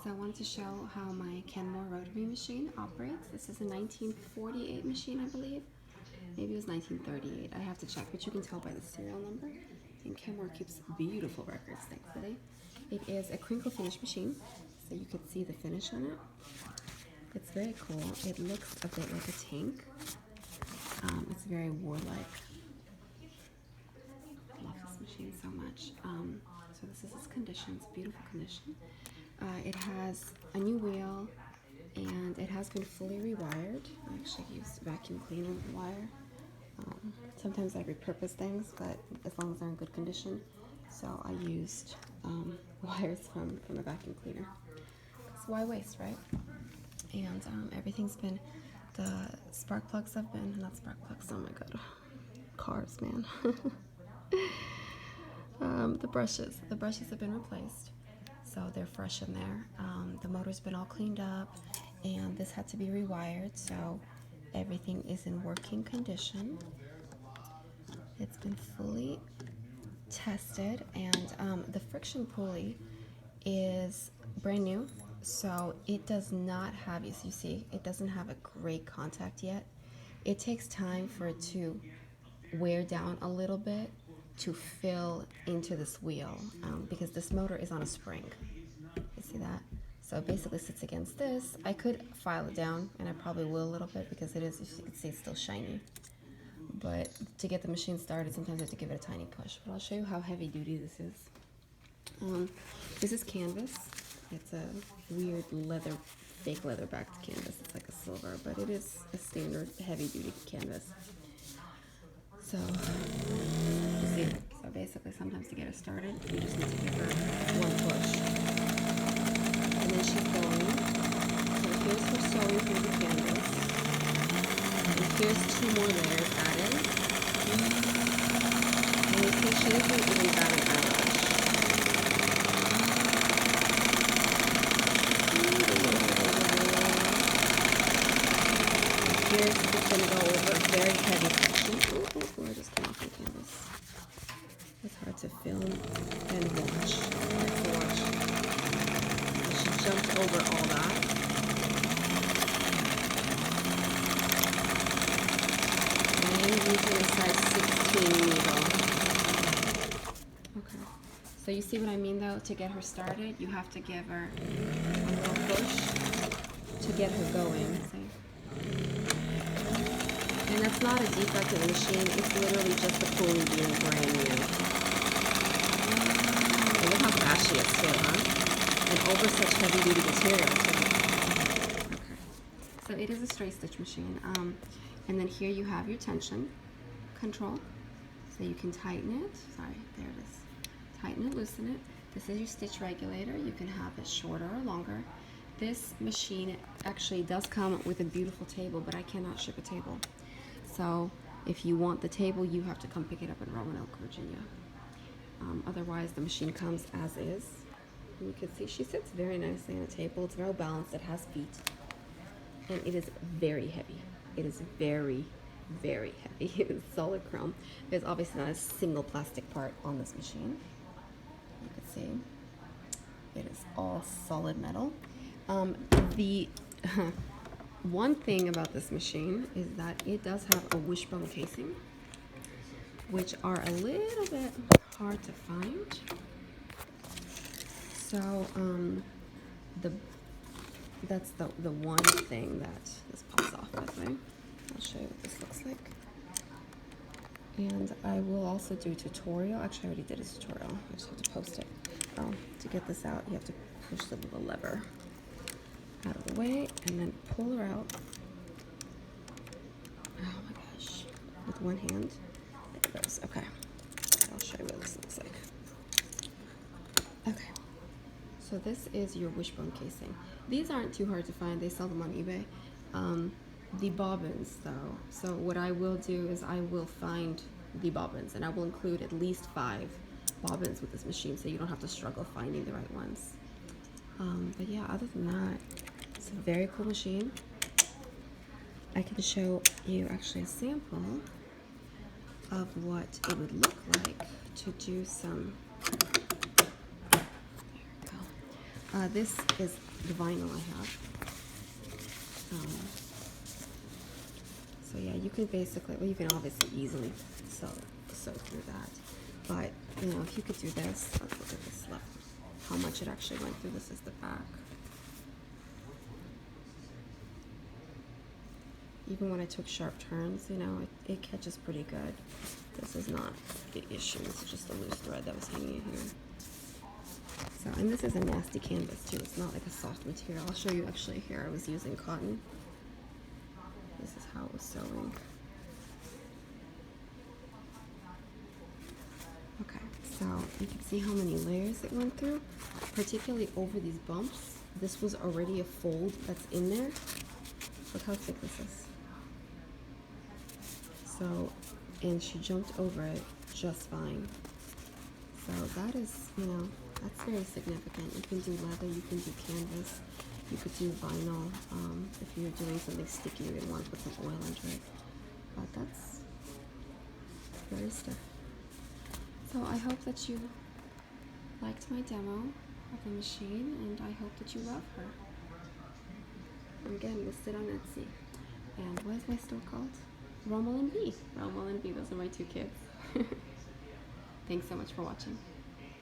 So I wanted to show how my Kenmore rotary machine operates. This is a 1948 machine, I believe. Maybe it was 1938. I have to check, but you can tell by the serial number. And Kenmore keeps beautiful records, thankfully. It is a crinkle finish machine, so you can see the finish on it. It's very cool. It looks a bit like a tank. It's very warlike. I love this machine so much. So this is its condition. It's a beautiful condition. It has a new wheel, and it has been fully rewired. I actually used vacuum cleaner wire. Sometimes I repurpose things, but as long as they're in good condition. So I used wires from a vacuum cleaner. Because why waste, right? And everything's been, the spark plugs have been, not spark plugs, oh my god, cars, man. The brushes have been replaced, so they're fresh in there. The motor's been all cleaned up, and this had to be rewired, so everything is in working condition. It's been fully tested, and the friction pulley is brand new, so it does not have, as you see, it doesn't have a great contact yet. It takes time for it to wear down a little bit to fill into this wheel, because this motor is on a spring. You see that? So it basically sits against this. I could file it down, and I probably will a little bit because it is, as you can see, it's still shiny. But to get the machine started, sometimes I have to give it a tiny push. But I'll show you how heavy duty this is. This is canvas. It's a weird leather, fake leather backed canvas. It's like a silver, but it is a standard heavy duty canvas. So, you see, so basically sometimes to get her started, you just need to give her one push. And then she's going. So here's her sewing through the canvas. And here's 2 more layers added. And you see she doesn't even bat an eyelash. Here's just going to go over a very heavy section. I just came off the canvas. It's hard to film and watch. Hard to watch. She jumped over all that. And I'm using a size 16 needle. Okay. So you see what I mean though? To get her started, you have to give her a little push to get her going. See? And that's not a defect of the machine, it's literally just the pulley being brand new. And look how fast she is too, huh? And over such heavy duty material too. Okay. So it is a straight stitch machine. And then here you have your tension control. So you can tighten it. Sorry, there it is. Tighten it, loosen it. This is your stitch regulator. You can have it shorter or longer. This machine actually does come with a beautiful table, but I cannot ship a table. So if you want the table, you have to come pick it up in Roanoke, Virginia. Otherwise, the machine comes as is. And you can see she sits very nicely on a table. It's well balanced. It has feet. And it is very heavy. It is very, very heavy. It is solid chrome. There's obviously not a single plastic part on this machine. You can see it is all solid metal. The one thing about this machine is that it does have a wishbone casing, which are a little bit hard to find. So that's the one thing that this pops off, by the way. I'll show you what this looks like. And I will also do a tutorial. Actually, I already did a tutorial. I just have to post it. To get this out, you have to push the little lever out of the way and then pull her out. Oh my gosh. With one hand. There it goes. Okay. I'll show you what this looks like. Okay. So this is your wishbone casing. These aren't too hard to find. They sell them on eBay. The bobbins, though. So what I will do is I will find the bobbins, and I will include at least 5 bobbins with this machine, so you don't have to struggle finding the right ones. But yeah, other than that, it's a very cool machine. I can show you actually a sample of what it would look like to do some. There we go. This is the vinyl I have. So yeah, you can basically, well, you can obviously easily sew through that. But, you know, if you could do this, let's look at this left, how much it actually went through. This is the back. Even when I took sharp turns, you know, it catches pretty good. This is not the issue. This is just a loose thread that was hanging in here. So, and this is a nasty canvas too. It's not like a soft material. I'll show you actually here. I was using cotton. This is how it was sewing. Okay, so you can see how many layers it went through, particularly over these bumps. This was already a fold that's in there. Look how thick this is. So, and she jumped over it just fine. So that is, you know, that's very significant. You can do leather, you can do canvas, you could do vinyl. If you're doing something sticky, you'd want to put some oil under it. But that's very stiff. So I hope that you liked my demo of the machine, and I hope that you love her. Again, listed on Etsy. And what is my store called? RomelandVie. RomelandVie, those are my two kids. Thanks so much for watching.